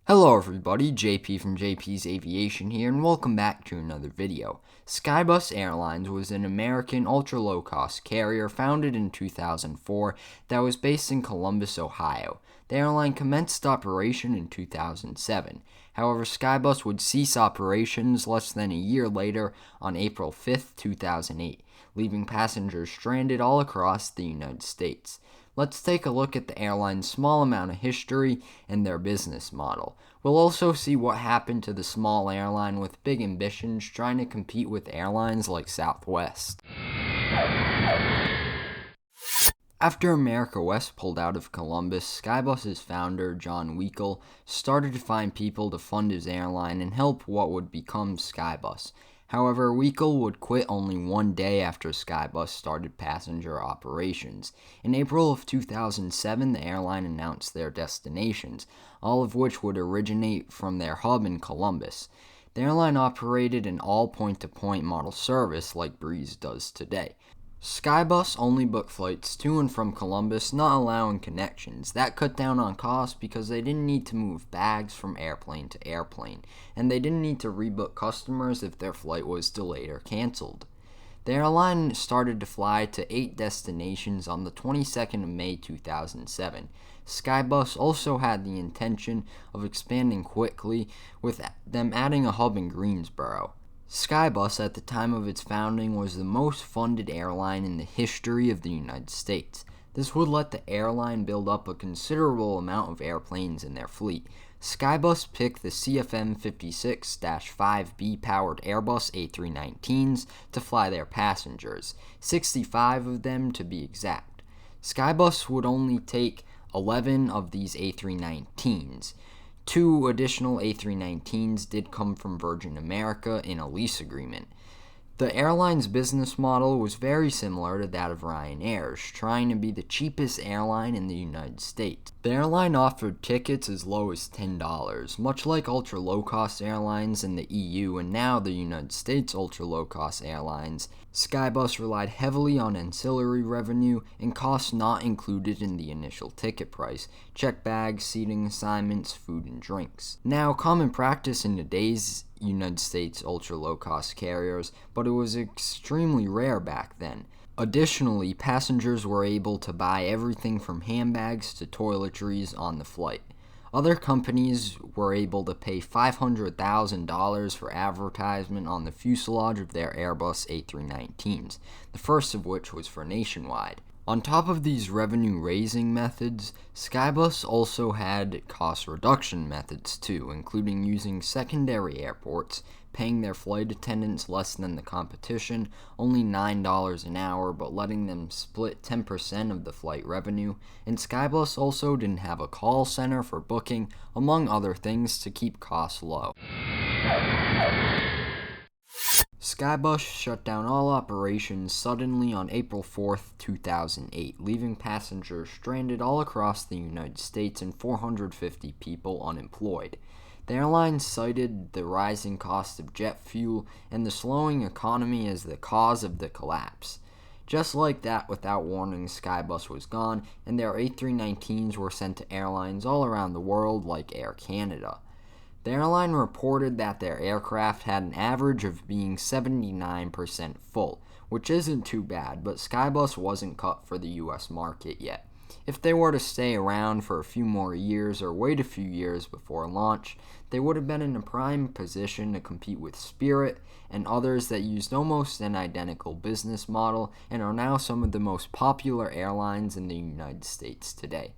Hello everybody, JP from JP's Aviation here, and welcome back to another video. Skybus Airlines was an American ultra-low-cost carrier founded in 2004 that was based in Columbus, Ohio. The airline commenced operation in 2007. However, Skybus would cease operations less than a year later on April 5, 2008, leaving passengers stranded all across the United States. Let's take a look at the airline's small amount of history and their business model. We'll also see what happened to the small airline with big ambitions trying to compete with airlines like Southwest. After America West pulled out of Columbus, Skybus's founder, John Weekle, started to find people to fund his airline and help what would become Skybus. However, Weekle would quit only one day after Skybus started passenger operations. In April of 2007, the airline announced their destinations, all of which would originate from their hub in Columbus. The airline operated an all point-to-point model service like Breeze does today. Skybus only booked flights to and from Columbus, not allowing connections. That cut down on costs because they didn't need to move bags from airplane to airplane, and they didn't need to rebook customers if their flight was delayed or canceled. The airline started to fly to 8 destinations on the 22nd of May 2007. Skybus also had the intention of expanding quickly, with them adding a hub in Greensboro. Skybus, at the time of its founding, was the most funded airline in the history of the United States. This would let the airline build up a considerable amount of airplanes in their fleet. Skybus picked the CFM56-5B powered Airbus A319s to fly their passengers, 65 of them to be exact. Skybus would only take 11 of these A319s. 2 additional A319s did come from Virgin America in a lease agreement. The airline's business model was very similar to that of Ryanair's, trying to be the cheapest airline in the United States. The airline offered tickets as low as $10, much like ultra-low-cost airlines in the EU and now the United States ultra-low-cost airlines. Skybus relied heavily on ancillary revenue and costs not included in the initial ticket price: check bags, seating assignments, food and drinks. Now, common practice in today's United States ultra-low-cost carriers, but it was extremely rare back then. Additionally, passengers were able to buy everything from handbags to toiletries on the flight. Other companies were able to pay $500,000 for advertisement on the fuselage of their Airbus A319s, the first of which was for Nationwide. On top of these revenue-raising methods, Skybus also had cost-reduction methods too, including using secondary airports, paying their flight attendants less than the competition, only $9 an hour, but letting them split 10% of the flight revenue, and Skybus also didn't have a call center for booking, among other things to keep costs low. Skybus shut down all operations suddenly on April 4, 2008, leaving passengers stranded all across the United States and 450 people unemployed. The airline cited the rising cost of jet fuel and the slowing economy as the cause of the collapse. Just like that, without warning, Skybus was gone, and their A319s were sent to airlines all around the world like Air Canada. The airline reported that their aircraft had an average of being 79% full, which isn't too bad, but Skybus wasn't cut for the US market yet. If they were to stay around for a few more years or wait a few years before launch, they would have been in a prime position to compete with Spirit and others that used almost an identical business model and are now some of the most popular airlines in the United States today.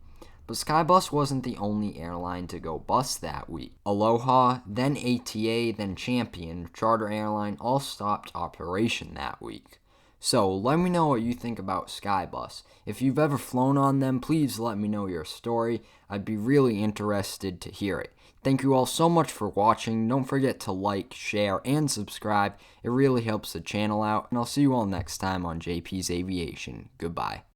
But Skybus wasn't the only airline to go bust that week. Aloha, then ATA, then Champion, Charter Airline all stopped operation that week. So, let me know what you think about Skybus. If you've ever flown on them, please let me know your story. I'd be really interested to hear it. Thank you all so much for watching. Don't forget to like, share, and subscribe. It really helps the channel out. And I'll see you all next time on JP's Aviation. Goodbye.